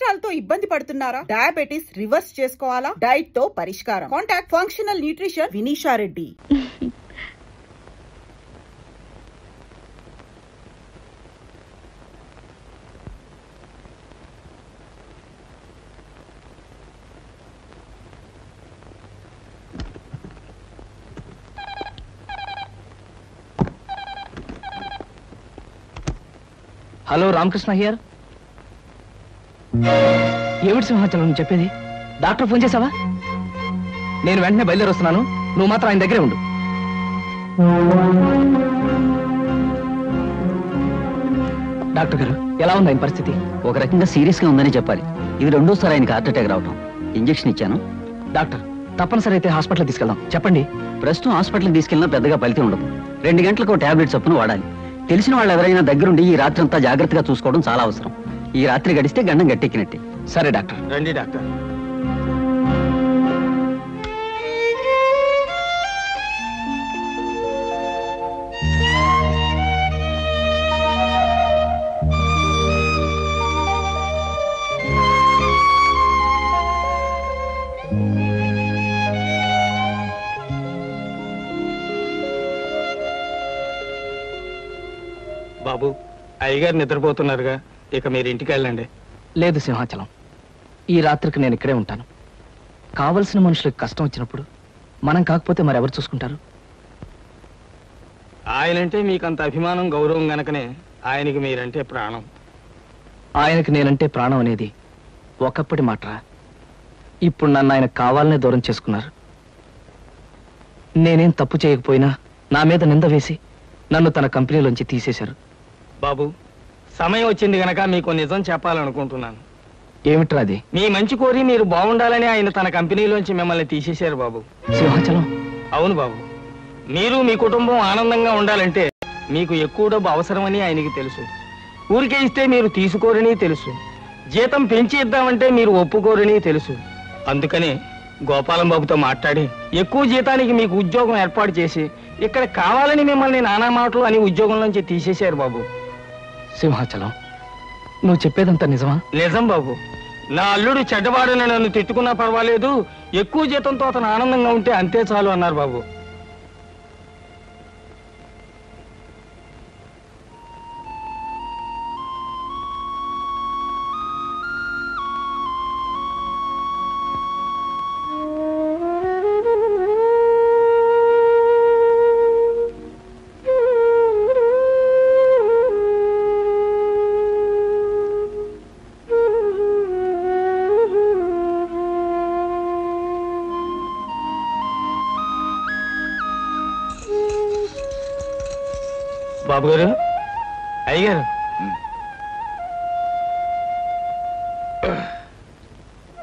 Cholesterol తో ఇబ్బంది పడుతున్నారా? డయాబెటిస్ రివర్స్ చేసుకోవాలా? డైట్ తో పరిష్కారం. Contact functional nutrition Vinisha Reddy. Hello Ramakrishna here. ఏమిటి సింహాచలం నువ్వు చెప్పేది? డాక్టర్ ఫోన్ చేసావా? నేను వెంటనే బయలుదేరి వస్తున్నాను, నువ్వు మాత్రం ఆయన దగ్గరే ఉండు. డాక్టర్ గారు ఎలా ఉంది ఆయన పరిస్థితి? ఒక రకంగా సీరియస్ గా ఉందని చెప్పాలి. ఇది రెండోసారి ఆయనకి హార్ట్ అటాక్ రావటం. ఇంజెక్షన్ ఇచ్చాను. డాక్టర్ తప్పనిసరి అయితే హాస్పిటల్ తీసుకెళ్దాం. చెప్పండి. ప్రస్తుతం హాస్పిటల్ తీసుకెళ్ళినా పెద్దగా ఫలితం ఉండదు. 2 గంటలకు టాబ్లెట్ చొప్పున వాడాలి. తెలిసిన వాళ్ళు ఎవరైనా దగ్గరుండి ఈ రాత్రి అంతా జాగ్రత్తగా చూసుకోవడం చాలా అవసరం. ఈ రాత్రి గడిస్తే గండం గట్టెక్కినట్టే. సరే డాక్టర్. రండి డాక్టర్. బాబు, అయ్యగారు నిద్రపోతున్నారుగా, ఇక మీరు ఇంటికి వెళ్ళండి. లేదు సింహాచలం, ఈ రాత్రికి నేను ఇక్కడే ఉంటాను. కావలసిన మనుషులకు కష్టం వచ్చినప్పుడు మనం కాకపోతే మరెవరు చూసుకుంటారు? ఆయనంటే మీకంత అభిమానం గౌరవం గనకనే ఆయనకి మీరంటే ప్రాణం. ఆయనకి నేనంటే ప్రాణం అనేది ఒకప్పటి మాటరా. ఇప్పుడు నన్ను ఆయన కావాలనే దూరం చేసుకున్నారు. నేనేం తప్పు చేయకపోయినా నా మీద నింద వేసి నన్ను తన కంపెనీలోంచి తీసేశారు. బాబు, సమయం వచ్చింది గనక మీకు నిజం చెప్పాలనుకుంటున్నాను. ఏమిట్రా అది? మీ మంచి కోరి మీరు బాగుండాలని ఆయన తన కంపెనీలోంచి మిమ్మల్ని తీసేశారు బాబు. సింహాచలం. అవును బాబు, మీరు మీ కుటుంబం ఆనందంగా ఉండాలంటే మీకు ఎక్కువ డబ్బు అవసరమని ఆయనకి తెలుసు. ఊరికే ఇస్తే మీరు తీసుకోరని తెలుసు. జీతం పెంచి ఇద్దామంటే మీరు ఒప్పుకోరని తెలుసు. అందుకని గోపాలం బాబుతో మాట్లాడి ఎక్కువ జీతానికి మీకు ఉద్యోగం ఏర్పాటు చేసి ఇక్కడ కావాలని మిమ్మల్ని నానా మాటలు అని ఉద్యోగంలోంచి తీసేశారు బాబు. సింహాచలం, నువ్వు చెప్పేదంతా నిజమా? నిజం బాబు. నా అల్లుడు చెడ్డవాడని నన్ను తిట్టుకున్నా పర్వాలేదు, ఎక్కువ జీతంతో అతను ఆనందంగా ఉంటే అంతే చాలు అన్నారు బాబు. బాబు గారు, అయ్యగారు.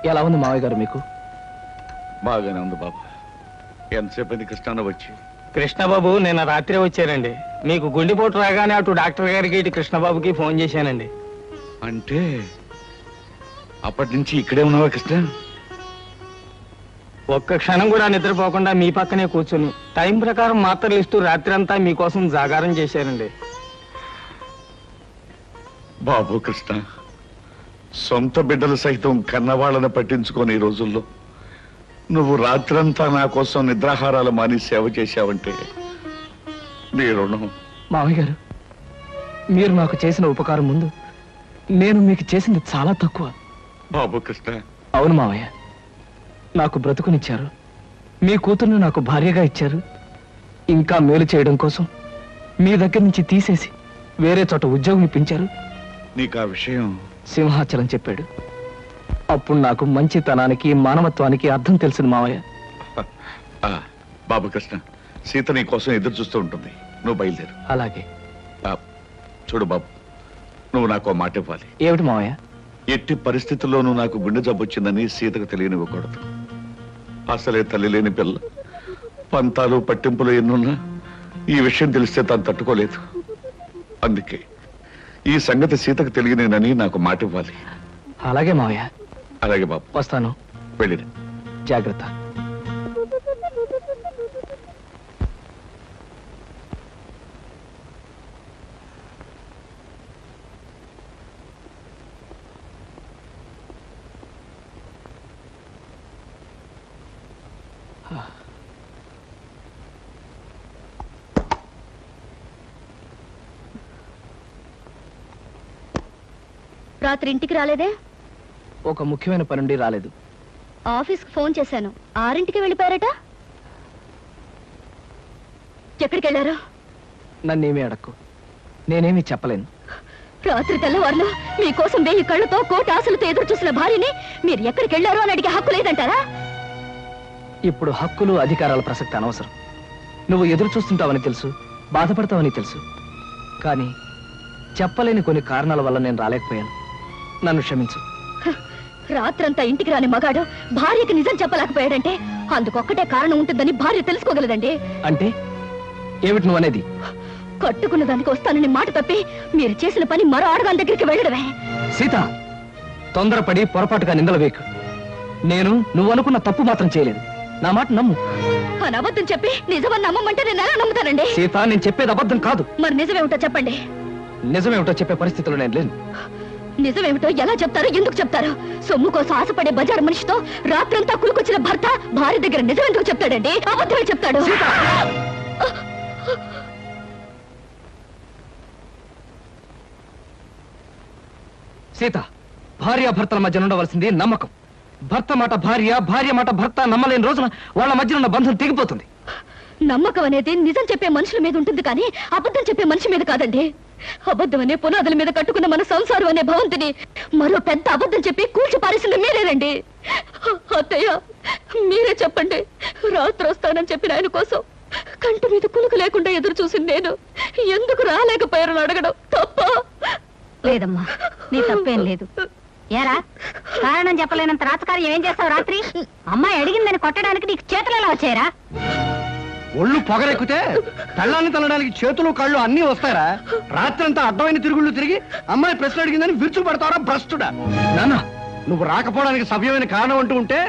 ఎలా ఉంది మావయ్య గారు మీకు? బాగానే ఉంది బాబు. ఎంతసేపు అయింది కృష్ణ వచ్చి? కృష్ణబాబు నిన్న రాత్రే వచ్చారండి. మీకు గుండెపోటు రాగానే అటు డాక్టర్ గారికి ఇటు కృష్ణబాబుకి ఫోన్ చేశానండి. అంటే అప్పటి నుంచి ఇక్కడే ఉన్నావా కృష్ణ? ఒక్క క్షణం కూడా నిద్రపోకుండా మీ పక్కనే కూర్చుని టైం ప్రకారం మాత్రలు ఇస్తూ రాత్రి అంతా మీకోసం జాగారం చేశారండి. బాబు కృష్ణ, సొంత బిడ్డలు సైతం కన్నవాళ్ళని పట్టించుకొని ఈ రోజుల్లో నువ్వు రాత్రంతా నా కోసం నిద్రాహారాలు మాని సేవ చేశావంటే నీ రుణం. మావయ్య గారు, మీరు నాకు చేసిన ఉపకారం ముందు నేను మీకు చేసింది చాలా తక్కువ. బాబు కృష్ణ. అవును మావయ్య, నాకు బ్రతుకునిచ్చారు, మీ కూతుర్ని నాకు భార్యగా ఇచ్చారు. ఇంకా మేలు చేయడం కోసం మీ దగ్గర నుంచి తీసేసి వేరే చోట ఉద్యోగం ఇప్పించారు. నీకు ఆ విషయం సింహాచలం చెప్పాడు. అప్పుడు నాకు మంచితనానికి మానవత్వానికి అర్థం తెలిసింది మావయ్య. బాబు కృష్ణ, సీత నీ కోసం ఎదురు చూస్తూ ఉంటుంది, నువ్వు బయలుదేరు. అలాగే. చూడు బాబు, నువ్వు నాకు మాట ఇవ్వాలి. ఏమిటి మావయ్య? ఎట్టి పరిస్థితుల్లోనూ నాకు గుండె జబ్బు వచ్చిందని సీతకు తెలియనివ్వకూడదు. అసలే తల్లి లేని పిల్ల, పంతాలు పట్టింపులు ఎన్నున్నా ఈ విషయం తెలిస్తే తాను తట్టుకోలేదు. అందుకే ఈ సంగతి సీతకు తెలియనేనని నాకు మాట ఇవ్వాలి. అలాగే మావయ్య. అలాగే బాబు, వస్తాను. వెళ్ళిన జాగ్రత్త. రాత్రి ఇంటికి రాలేదే? ఒక ముఖ్యమైన పనుండి రాలేదు. ఆఫీస్కి ఫోన్ చేశాను, 6ంటికి వెళ్ళిపోయారట. ఎక్కడికి వెళ్ళారు? నన్నేమీ అడక్కు, నేనేమీ చెప్పలేను. రాత్రి తెల్లవారులు మీకోసం 1000 కళ్ళతో కోటి ఆశలతో ఎదురు చూసిన భార్యని మీరు ఎక్కడికి వెళ్ళారో అని అడిగే హక్కు లేదంటారా? ఇప్పుడు హక్కులు అధికారాల ప్రసక్తి అనవసరం. నువ్వు ఎదురు చూస్తుంటావని తెలుసు, బాధపడతావని తెలుసు. కానీ చెప్పలేని కొన్ని కారణాల వల్ల నేను రాలేకపోయాను. నన్ను క్షమించు. రాత్రంతా ఇంటికి రాని మగాడు భార్యకి నిజం చెప్పలేకపోయాడంటే అందుకొక్కటే కారణం ఉంటుందని భార్య తెలుసుకోగలదండి. అంటే ఏమిటి నువ్వు అనేది? కట్టుకున్న దానికి వస్తానని మాట తప్పి మీరు చేసిన పని మరో ఆడదాని దగ్గరికి వెళ్ళడమే. సీత, తొందరపడి పొరపాటుగా నిందలు వేయకు. నేను నువ్వు అనుకున్న తప్పు మాత్రం చేయలేదు. నా మాట నమ్ము. అని అబద్ధం చెప్పి నిజమని నమ్మమంటే నేను ఎలా నమ్ముతానండి? సీత, నేను చెప్పేది అబద్ధం కాదు. మరి నిజమేమిటో చెప్పండి. నిజమేమిటో చెప్పే పరిస్థితిలో నేను లేను. నిజమేమిటో ఎలా చెప్తారో, ఎందుకు చెప్తారో? సొమ్ము కోసం ఆశపడే బజారు మనిషితో రాత్రంతా కులుకొచ్చిన భర్త భార్య దగ్గర నిజం ఎందుకు చెప్తాడండి? అబద్ధమే చెప్తాడు. సీత, భార్యాభర్తల మధ్య ఉండవలసింది నమ్మకం. భర్త మాట భార్య, భార్య మాట భర్త నమ్మలేని రోజున వాళ్ళ మధ్య ఉన్న బంధం తెగిపోతుంది. నమ్మకం అనేది నిజం చెప్పే మనుషుల మీద ఉంటుంది కానీ అబద్ధం చెప్పే మనిషి మీద కాదండి. అబద్ధం అనే పునాదుల మీద కట్టుకున్న మన సంసారం అనే భవంతిని మరో పెద్ద అబద్ధం చెప్పి కూల్చి పారేసింది మీరేనండి. అత్తయ్య, మీరే చెప్పండి. రాత్రి వస్తానని చెప్పిన ఆయన కోసం కంటి మీద కులుకు లేకుండా ఎదురు చూసింది నేను ఎందుకు రాలేకపోయారని అడగడం తప్ప? లేదమ్మా, నీ తప్పేం లేదు. ఏరా, కారణం చెప్పలేనంత రాతకార్యం ఏం చేస్తావు? రాత్రి అమ్మాయి అడిగిందని కొట్టడానికి నీకు చేతులు ఎలా వచ్చాయరా? ఒళ్ళు పొగరెక్కితే తల్లాన్ని తల్లడానికి చేతులు కళ్ళు అన్నీ వస్తాయరా? రాత్రంతా అడ్డమైన తిరుగుళ్ళు తిరిగి అమ్మాయి ప్రశ్న అడిగిందని విరుచు పడతావరా భ్రష్టుడా? నాన్న, నువ్వు రాకపోవడానికి సవ్యమైన కారణం అంటూ ఉంటే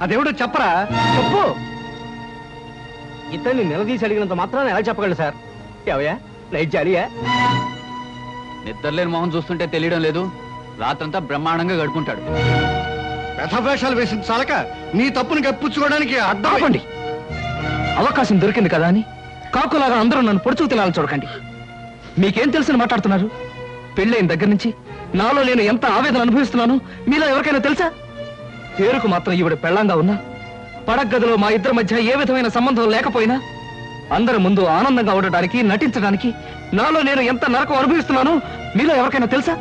అదేమిటో చెప్పరా? చెప్పు. ఇతన్ని నిలదీసి అడిగినంత మాత్రాన్ని ఎలా చెప్పగలరు సార్? ఎవయా నైట్ జాలియా? నిద్రలేని మొహం చూస్తుంటే తెలియడం లేదు. రాత్రంతా బ్రహ్మాండంగా గడుపుంటాడు. వ్యధవేషాలు వేసిన చాలక నీ తప్పును కప్పించుకోవడానికి అడ్డం. ఆపండి. అవకాశం దొరికింది కదా అని కాకులాగా అందరూ నన్ను పొడుచుకు తినాలని చూడకండి. మీకేం తెలుసని మాట్లాడుతున్నారు? పెళ్ళైన దగ్గర నుంచి నాలో నేను ఎంత ఆవేదన అనుభవిస్తున్నాను మీలో ఎవరికైనా తెలుసా? పేరుకు మాత్రం ఈవిడ పెళ్ళంగా ఉన్నా, పడగదిలో మా ఇద్దరి మధ్య ఏ విధమైన సంబంధం లేకపోయినా అందరి ముందు ఆనందంగా ఉండడానికి, నటించడానికి నాలో నేను ఎంత నరకం అనుభవిస్తున్నానో మీలో ఎవరికైనా తెలుసా?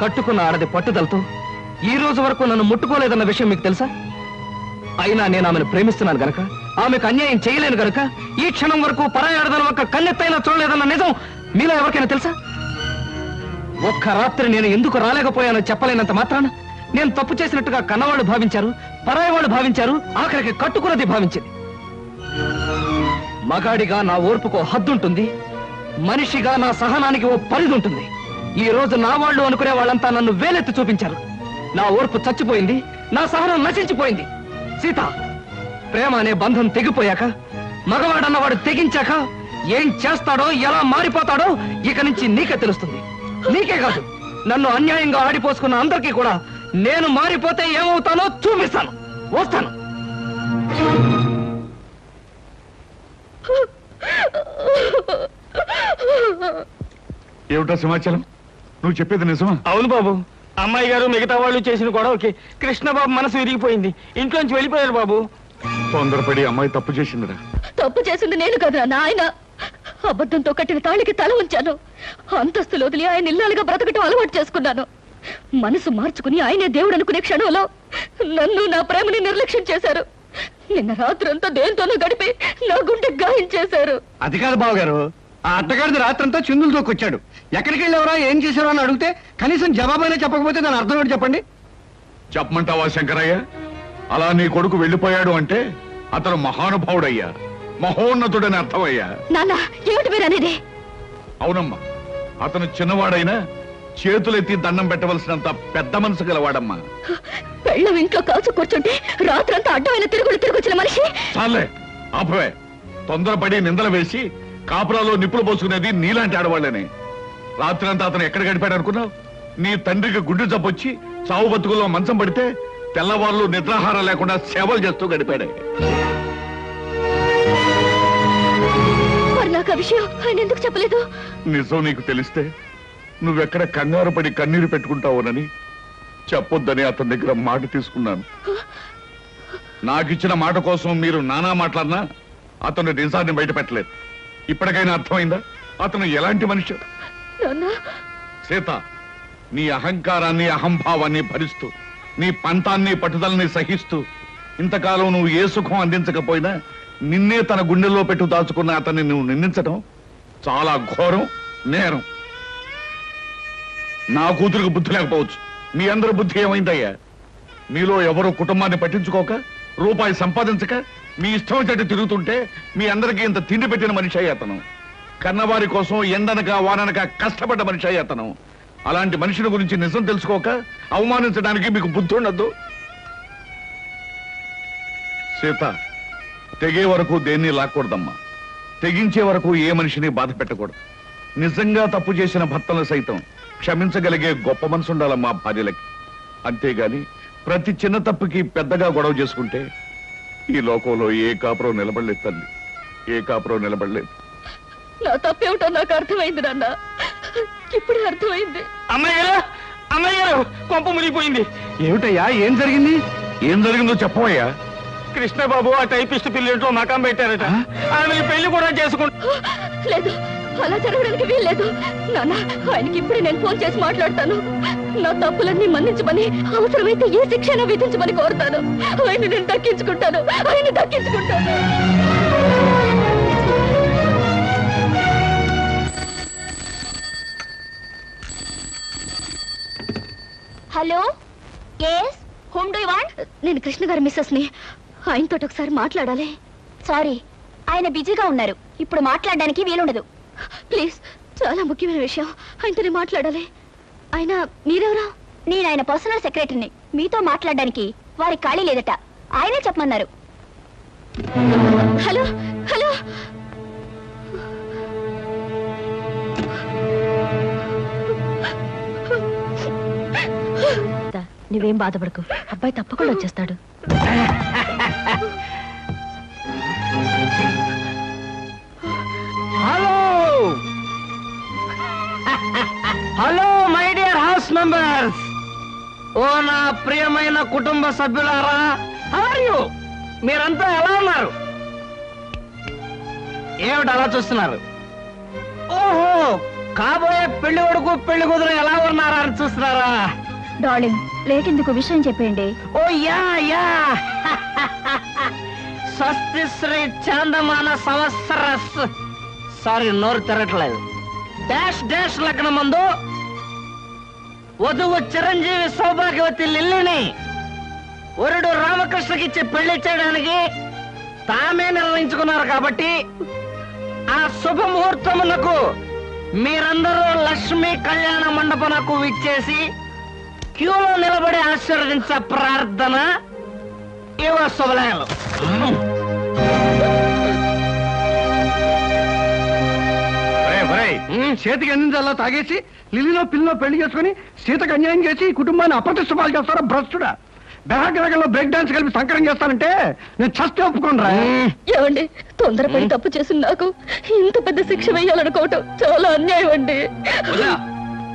కట్టుకున్న ఆడది పట్టుదలతో ఈ రోజు వరకు నన్ను ముట్టుకోలేదన్న విషయం మీకు తెలుసా? అయినా నేను ఆమెను ప్రేమిస్తున్నాను గనక, ఆమెకు అన్యాయం చేయలేను గనక ఈ క్షణం వరకు పరాయి ఆడదాని ఒక్క కన్నెత్తైనా చూడలేదన్న నిజం మీలో ఎవరికైనా తెలుసా? ఒక్క రాత్రి నేను ఎందుకు రాలేకపోయానో చెప్పలేనంత మాత్రాన నేను తప్పు చేసినట్టుగా కన్నవాళ్ళు భావించారు, పరాయి వాళ్ళు భావించారు, ఆఖరికి కట్టుకున్నది భావించింది. మగాడిగా నా ఓర్పుకు హద్దుంటుంది, మనిషిగా నా సహనానికి ఓ పరిధి ఉంటుంది. ఈ రోజు నా వాళ్ళు అనుకునే వాళ్ళంతా నన్ను వేలెత్తి చూపించారు. నా ఓర్పు చచ్చిపోయింది, నా సహనం నశించిపోయింది. సీత, ప్రేమ అనే బంధం తెగిపోయాక, మగవాడన్నవాడు తెగించాక ఏం చేస్తాడో, ఎలా మారిపోతాడో ఇక నుంచి నీకే తెలుస్తుంది. నీకే కాదు, నన్ను అన్యాయంగా ఆడిపోసుకున్న అందరికీ కూడా నేను మారిపోతే ఏమవుతానో చూపిస్తాను. వస్తాను. ఏమిటా సమాచారం? నువ్వు చెప్పేది నిజమా? అవును బాబు. అమ్మాయి గారు మిగతా వాళ్ళు చేసిన గొడవకి కృష్ణబాబు మనసు విరిగిపోయింది. ఇంట్లోంచి వెళ్ళిపోయారు బాబు. తొందరపడి అమ్మాయి తప్పు చేసిందిరా. తప్పు చేసింది నేను కదా నాయన. అబద్ధంతో కట్టిన తాళికి తల ఉంచాను. అంతస్తులు వదిలి ఆయన ఇల్లాలుగా బ్రతకటం అలవాటు చేసుకున్నాను. మనసు మార్చుకుని ఆయనే దేవుడు అనుకునే క్షణంలో నన్ను, నా ప్రేమని నిర్లక్ష్యం చేశారు. నిన్న రాత్రంతా దేంతోనూ గడిపి నా గుండె గాయం చేశారు. అది కాదు బావగారు, ఆ అట్టగాడిది రాత్రంతా చిందులు తోకొచ్చాడు. ఎక్కడికి వెళ్ళేవరా, ఏం చేశారో అని అడిగితే కనీసం జవాబైనా చెప్పకపోతే దాని అర్థం ఏంటి చెప్పండి? చెప్పమంటావా శంకరయ్య? అలా నీ కొడుకు వెళ్ళిపోయాడు అంటే అతను మహానుభావుడయ్యా, మహోన్నతుడని అర్థమయ్యా. నాన్న, ఏమిటి మీరు అనేది? అవునమ్మా, అతను చిన్నవాడైనా చేతులెత్తి దండం పెట్టవలసినంత పెద్ద మనసు గలవాడమ్మా. పెళ్ళం ఇంట్లో కాచు కూర్చుంటే రాత్రంతా అడ్డమైన తిరుగులు తిరుగుచ్చిన మనిషి. చాలే, ఆపవే. తొందరపడి నిందలు వేసి కాపురాలో నిప్పులు పోసుకునేది నీలాంటి ఆడవాళ్ళనే. రాత్రంతా అతను ఎక్కడ గడిపాడు అనుకున్నావు? నీ తండ్రికి గుండె జబ్బొచ్చి చావు బతుకుల్లో మంచం పడితే తెల్లవాళ్ళు నిద్రాహారం లేకుండా సేవలు చేస్తూ గడిపాడే. నాకు ఆ విషయం ఆయన ఎందుకు చెప్పలేదు? నిజం నీకు తెలిస్తే నువ్వెక్కడ కంగారు పడి కన్నీరు పెట్టుకుంటావునని చెప్పొద్దని అతని దగ్గర మాట తీసుకున్నాను. నాకిచ్చిన మాట కోసం మీరు నానా మాట్లాడినా అతను నిజాన్ని బయట పెట్టలేదు. ఇప్పటికైనా అర్థమైందా అతను ఎలాంటి మనిషి? సీత, నీ అహంకారాన్ని అహంభావాన్ని భరిస్తూ నీ పంతాన్ని పట్టుదలని సహిస్తూ ఇంతకాలం నువ్వు ఏ సుఖం అందించకపోయినా నిన్నే తన గుండెల్లో పెట్టు దాచుకున్న అతన్ని నువ్వు నిందించడం చాలా ఘోరం, నేరం. నా కూతురికి బుద్ధి లేకపోవచ్చు, మీ అందరి బుద్ధి ఏమైందయ్యా? మీలో ఎవరు కుటుంబాన్ని పట్టించుకోక రూపాయి సంపాదించక మీ ఇష్టం చెట్టు తిరుగుతుంటే మీ అందరికీ ఇంత తిండి పెట్టిన మనిషి అయ్యి అతను. కన్నవారి కోసం ఎండనక వాననక కష్టపడ్డ మనిషి అయ్యి అతను. అలాంటి మనిషిని గురించి నిజం తెలుసుకోక అవమానించడానికి మీకు బుద్ధి ఉండద్దు. సీత, తెగే వరకు దేన్ని లాక్కూడదమ్మా. తెగించే వరకు ఏ మనిషిని బాధ పెట్టకూడదు. నిజంగా తప్పు చేసిన భర్తలు సైతం క్షమించగలిగే గొప్ప మనసు ఉండాలమ్మా భార్యలకి. అంతేగాని ప్రతి చిన్న తప్పుకి పెద్దగా గొడవ చేసుకుంటే ఈ లోకంలో ఏ కాపురం నిలబడలేదు తల్లి, ఏ కాపురం నిలబడలేదు. నా తప్పేమిటో నాకు అర్థమైంది నాన్న, ఇప్పుడే అర్థమైంది. అమ్మాయి గారు కొంప మునిగిపోయింది. ఏమిటయ్యా, ఏం జరిగింది? ఏం జరిగిందో చెప్పవయ్యా. కృష్ణబాబు ఆ టైపిస్ట్ పిల్లలతో మకాం పెట్టారట. ఆమెకి పెళ్లి కూడా చేసుకుంటా. లేదు, అలా జరగడానికి వీల్లేదు నాన్న. ఆయనకి ఇప్పుడే నేను ఫోన్ చేసి మాట్లాడతాను. నా తప్పులన్నీ మన్నించమని, అవసరమైతే ఏ శిక్షణ విధించమని కోరుతాను. ఆయన నేను దక్కించుకుంటాను, ఆయన దక్కించుకుంటాను. Hello, yes, whom do you want? నేను కృష్ణ గారి మిస్సెస్ ని. ఆయనతో ఒకసారి మాట్లాడాలి. సారీ, ఆయన బిజీగా ఉన్నారు, ఇప్పుడు మాట్లాడడానికి వీలుండదు. ప్లీజ్, చాలా ముఖ్యమైన విషయం, ఆయనతో మాట్లాడాలి. ఆయన మీరెవరా? నేను ఆయన పర్సనల్ సెక్రటరీని. మీతో మాట్లాడడానికి వారి ఖాళీ లేదట, ఆయనే చెప్పమన్నారు. హలో హలో, నువ్వేం బాధపడకు, అబ్బాయి తప్పకుండా వచ్చేస్తాడు. Hello hello my dear house members, ఓ నా ప్రియమైన కుటుంబ సభ్యులారా, హౌ ఆర్ యు? మీరంతా ఎలా ఉన్నారు? ఏమిటి అలా చూస్తున్నారు? ఓహో, కాబోయే పెళ్లి కొడుకు పెళ్లి కూతురు ఎలా ఉన్నారా అని చూస్తున్నారా? డార్లింగ్, లేట్ ఎందుకు, విషయం చెప్పండి. ఓ యా యా, స్వస్తి శ్రీ చాందమాన సంవత్సరస్, సారీ నోరు తిరగట్లేదు, డాష్ డాష్ లగ్నం మందు వధువు చిరంజీవి సౌభాగ్యవతి లిల్లిని వరుడు రామకృష్ణకి ఇచ్చి పెళ్లి చేయడానికి తామే నిర్ణయించుకున్నారు. కాబట్టి ఆ శుభముహూర్తమునకు మీరందరూ లక్ష్మీ కళ్యాణ మండపమునకు విచ్చేసి క్యూలో నిలబడి ఆశీర్వదించ ప్రార్థన. ఇవ శుభలేఖలు. చేతికి అందించాలా తాగేసి లిల్లిలో పిల్లలో పెళ్లి చేసుకుని సీతకు అన్యాయం చేసి కుటుంబాన్ని అప్రతిష్ట పాలు చేస్తారా భ్రష్టుడా? బెహగ్రగంలో బ్రేక్ డాన్స్ కలిపి సంకరం చేస్తానంటే నేను చస్తే ఒప్పుకోనరా. ఏమండి, తొందరపడి తప్పు చేసిన నాకు ఇంత పెద్ద శిక్ష వేయాలనుకోవటం చాలా అన్యాయం అండి.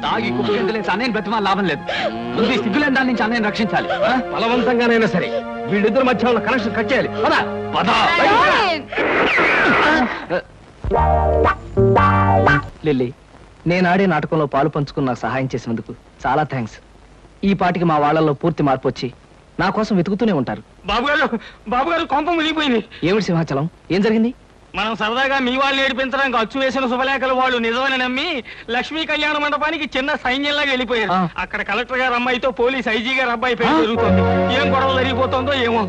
తాగి కుప్పకెందులేసి అన్నయ్యని బ్రతిమా లాభం లేదు. ముందు సిగ్గులేని దాని నుంచి అన్నయ్యని రక్షించాలి. బలవంతంగానైనా సరే వీళ్ళిద్దరి మధ్య ఉన్న కనెక్షన్ కట్ చేయాలి. లిల్లీ, నేను ఆడే నాటకంలో పాలు పంచుకుని నాకు సహాయం చేసినందుకు చాలా థ్యాంక్స్. ఈ పాటికి మా వాళ్ళల్లో పూర్తి మార్పు వచ్చి నా కోసం వెతుకుతూనే ఉంటారు. బాబుగారు కొంప మునిగిపోయింది. ఏమిటి సింహాచలం, ఏం జరిగింది? మనం సరదాగా మీ వాళ్ళు ఏడిపించడానికి అచ్చు వేసిన శుభలేఖలు వాళ్ళు నిజమని నమ్మి లక్ష్మీ కళ్యాణ మండపానికి చిన్న సైన్యంలాగా వెళ్ళిపోయారు. అక్కడ కలెక్టర్ గారు అమ్మాయితో పోలీస్ ఐజీ గారు అబ్బాయి పేరు జరుగుతుంది. ఏం గొడవ జరిగిపోతుందో ఏమో.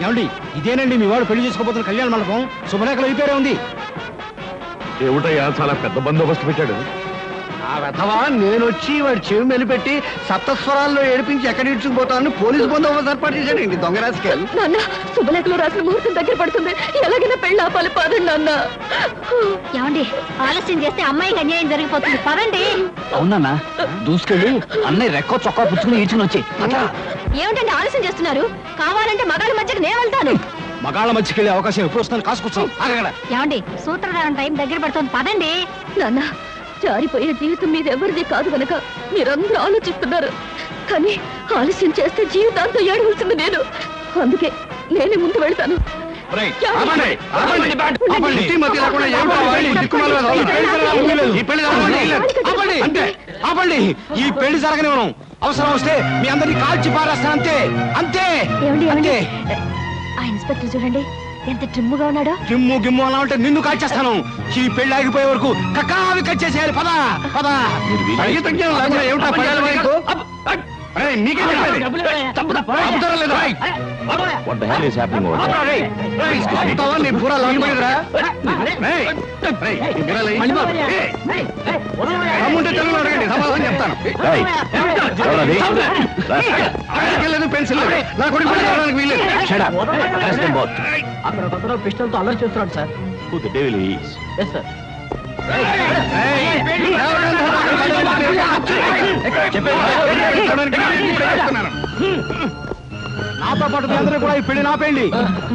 ఏమండి, ఇదేనండి మీ వాడు పెళ్లి చేసుకోబోతున్న కళ్యాణ మండపం. శుభలేఖలు ఈ పేరే ఉంది. ఏమిటయ్యా చాలా పెద్ద బందోబస్తు పెట్టాడు. ఆ వెధవా నేనొచ్చి వాడి చెవి మెలిపెట్టి సప్తస్వరాల్లో ఏడిపించి ఎక్కడ ఇడ్చుకుపోతానని పోలీసు బందోబస్తు ఏర్పాటు చేశాడండి దొంగ రాజకీయాలు. నాన్న శుభలేఖలో రాసిన ముహూర్తం దగ్గర పడుతుంది, ఎలాగైనా పెళ్ళి ఆపాలి, పదండి నాన్న. ఏమండి ఆలస్యం చేస్తే అమ్మాయికి అన్యాయం జరిగిపోతుంది, పదండి. అవునన్నా, దూసుకెళ్ళి అన్నయ్య రెక్కో చొక్కా పుచ్చుకుని ఈడ్చుకుని వచ్చి. ఏమిటండి ఆలస్యం చేస్తున్నారు? కావాలంటే మగాళ్ళ మధ్యకి నేను వెళ్తాను. మగాళ్ళ మధ్యకి వెళ్ళే అవకాశం ఎప్పుడు వస్తుందని కాసుకొచ్చాం. ఏమండి సూత్రధారణ టైం దగ్గర పడుతుంది, పదండి. నాన్న జారిపోయే జీవితం మీద ఎవరిది కాదు కనుక మీరందరూ ఆలోచిస్తున్నారు, కానీ ఆలస్యం చేస్తే జీవితాంతం ఏడవలసింది నేను. అందుకే నేనే ముందు వెళ్తాను. ఆపండి, ఈ పెళ్లి జరగనివ్వను. అవసరం వస్తే మీ అందరినీ కాల్చి పారేస్తాను, అంతే అంతే. ఏమండి ఆ ఇన్స్పెక్టర్ చూడండి ఎంత ట్రిమ్ముగా ఉన్నాడో. గిమ్ము గిమ్ము అలా ఉంటే నిన్ను కాల్చేస్తాను. ఈ పెళ్లి ఆగిపోయే వరకు కక్కావి కట్ చేసేయాలి. పద పద. పెన్సిల్ నా కొడుకు వీలేదు. అక్కడ పిస్టల్ తో అల్లరి చేస్తున్నాడు సార్. నాతో పాటు మీ అందరూ కూడా ఈ పెళ్లి నాపేయండి,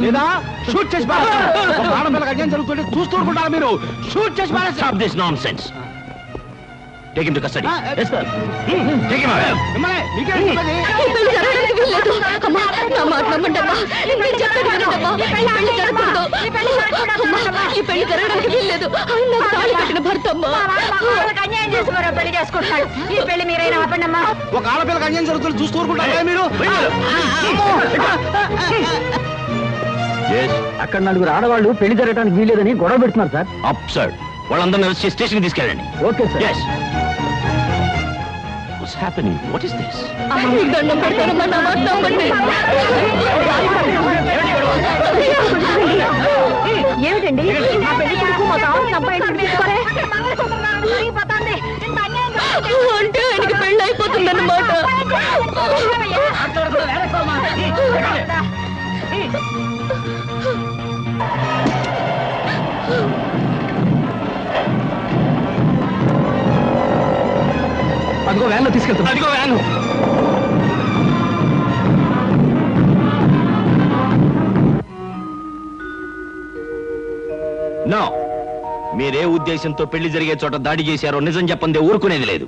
లేదా షూట్ చేసి పారేస్తాను. ఆడపిల్లకి అన్యాయం జరుగుతుంటే చూస్తూ ఊరుకుంటారా మీరు? షూట్ చేసి పారేస్తాను. Take him to custody. Yes, sir. Take him out. ఒక ఆడపిల్లకి అన్యాయం జరుగుతుంది చూస్తూ ఊరుకుంటారా మీరు? అక్కడ నలుగురు ఆడవాళ్ళు పెళ్లి జరగడానికి వీల్లేదని గొడవ పెడుతున్నారు సార్. Absurd. వాళ్ళందరినీ వచ్చి స్టేషన్ తీసుకెళ్ళండి. Okay sir. Yes. What's happening? What is this? ఏమిటండి అంటే ఆయనకి పెళ్ళి అయిపోతుందన్నమాట. అదిగో వ్యాన్లో తీసుకెళ్తాను. అదిగో వ్యాను. నో, మీరే ఉద్దేశంతో పెళ్లి జరిగే చోట దాడి చేశారో నిజం చెప్పందే ఊరుకునేది లేదు.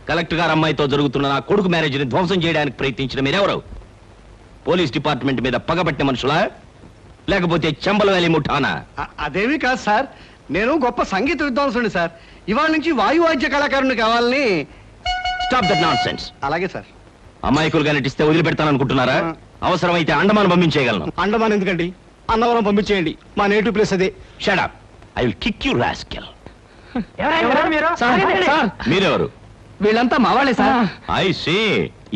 కలెక్టర్ గారు అమ్మాయితో జరుగుతున్న నా కొడుకు మ్యారేజ్ని ధ్వంసం చేయడానికి ప్రయత్నించిన మీరెవరు? పోలీస్ డిపార్ట్మెంట్ మీద పగబట్టిన మనుషులా, లేకపోతే చంబల వ్యాలీ ముఠానా? అదేమీ కాదు సార్, నేను గొప్ప సంగీత విద్వాంసుని సార్. ఇవాళ నుంచి వాయువాద్య కళాకారుని కావాలని. Stop that nonsense. అలాగే సార్. అమాయకులుగా నటిస్తే వదిలిపెడతాననుకుంటున్నారా? అవసరమైతే అండమాన్ పంపించేయగలను. అండమాన్ ఎందుకండి, అన్నవరం పంపించేయండి, మా నేటివ్ ప్లేస్ అదే. Shut up, I will kick you rascal. మీరెవరు? వీళ్ళంతా మా వాళ్ళే సార్. ఐ సీ,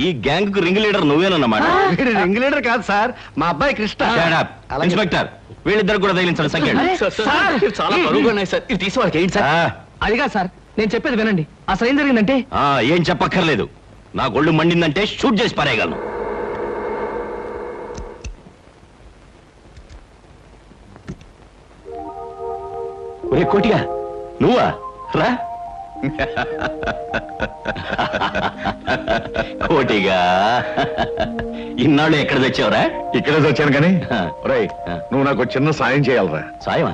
ఈ గ్యాంగ్ కు రింగ్ లీడర్ నువ్వేనన్నమాట. వీడు రింగ్ లీడర్ కాదు సార్, మా అబ్బాయి కృష్ణ. Shut up. ఇన్స్పెక్టర్, వీళ్ళిద్దరు కూడా తగిలించండి సంఖ్య. చాలా బరువుగా ఉన్నాయి సార్, ఇది తీసి వాళ్ళకి ఏంటి సార్? అదిగా సార్, నేను చెప్పేది వినండి. అసలు ఏం జరిగిందంటే, ఏం చెప్పక్కర్లేదు, నా ఒళ్ళు మండిందంటే షూట్ చేసి పారేయగలను. ఒరే కోటిగా, నువ్వా? రా. కోటిగా, ఇన్నాళ్ళు ఎక్కడ తెచ్చావురా? ఇక్కడే వచ్చాను కానీ రేయ్, నువ్వు నాకు చిన్న సాయం చేయాలరా. సాయమా?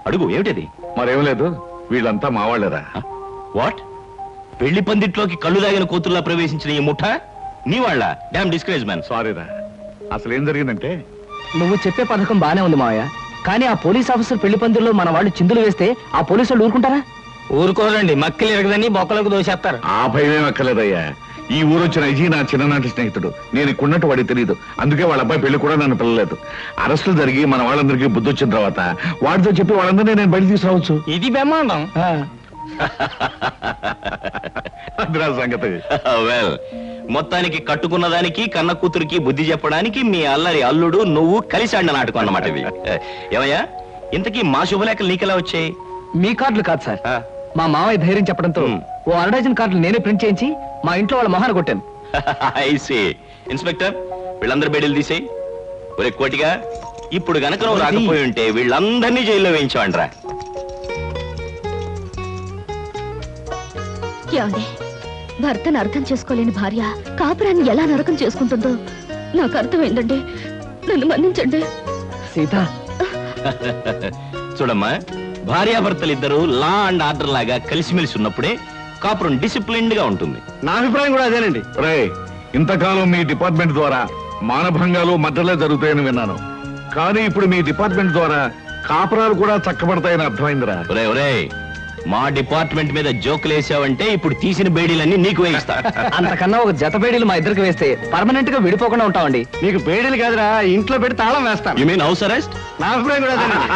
అడుగు, ఏమిటది? మరేం లేదు, వీళ్ళంతా మావాళ్ళేరా. వాట్? పెళ్లి పందిట్లోకి కళ్ళు దాగిన కూతుర్లా ప్రవేశించిన ఈ ముఠ నీ వాళ్ళ? Damn discourage man. సారీరా, అసలు ఏం జరిగిందంటే, నువ్వు చెప్పే పథకం బానే ఉంది మావయ్య, కానీ ఆ పోలీస్ ఆఫీసర్ పెళ్లి పందిరిలో మన వాళ్ళు చిందులు వేస్తే ఆ పోలీసు వాళ్ళు ఊరుకుంటారా? ఊరుకోరండి, మక్కలు ఎరగదని బొక్కలకు దోసేస్తారు. ఆ భయమేం అక్కర్లేదయ్యా. ఈ ఊరు వచ్చిన అజీ నా చిన్ననాటి స్నేహితుడు, నేను ఇక్కడున్నట్టు వాడికి తెలియదు. అందుకే వాళ్ళ అబ్బాయి పెళ్లి కూడా నన్ను పిల్లలేదు. అరెస్టులు జరిగి మన వాళ్ళందరికీ బుద్ధి వచ్చిన తర్వాత వాడితో చెప్పి వాళ్ళందరినీ నేను బయట తీసుకురావచ్చు. ఇది బ్రహ్మాండం. అదిరా సంగతి. వెల్, మొత్తానికి కట్టుకున్న దానికి కన్న కూతురికి బుద్ధి చెప్పడానికి మీ అల్లరి అల్లుడు నువ్వు కలిసి ఆడిన నాటకం అన్నమాట ఇది. ఏమయ్యా, ఇంతకీ మా శుభలేఖలు నీకెలా వచ్చాయి? మీ కార్డులు కాదు సార్, ఆ. మా మావయ్య ధైర్యం చెప్పడంతో ఓ 1 డజన్ కార్డులు నేనే ప్రింట్ చేయించి మా ఇంట్లో వాళ్ళ మొహాన్ని కొట్టాను. ఐసీ. ఇన్స్పెక్టర్, వీళ్ళందరూ బెడీలు తీసేయి. ఒరే కోటిగా, ఇప్పుడు గనక నువ్వు రాకపోయి ఉంటే వీళ్ళందరినీ జైల్లో వేయించావంట్రా. ఏమండి, భర్తను అర్థం చేసుకోలేని భార్య కాపురాన్ని ఎలా నరకం చేసుకుంటుందో నాకు అర్థమైందండి. నన్ను మన్నించండి. సీత, చూడమ్మా, భార్యాభర్తలిద్దరూ లా అండ్ ఆర్డర్ లాగా కలిసిమెలిసి ఉన్నప్పుడే కాపురం డిసిప్లిన్డ్ గా ఉంటుంది. నా అభిప్రాయం కూడా అదేనండి. రే, ఇంతకాలం మీ డిపార్ట్మెంట్ ద్వారా మానభంగాలు మద్దలే జరుగుతాయని విన్నాను, కానీ ఇప్పుడు మీ డిపార్ట్మెంట్ ద్వారా కాపురాలు కూడా చక్కబడతాయని అర్థమైందిరా. ఒరే ఒరే, మా డిపార్ట్మెంట్ మీద జోకులు వేసావంటే ఇప్పుడు తీసిన బేడీలన్నీ నీకు వేయిస్తా. అంతకన్నా ఒక జత బేడీలు మా ఇద్దరికి వేస్తే పర్మనెంట్ గా విడిపోకుండా ఉంటామండి. నీకు బేడీలు కాదురా, ఇంట్లో పెట్టి తాళం వేస్తాను. You mean house arrest? నా అభిప్రాయం కూడా అదేనండి.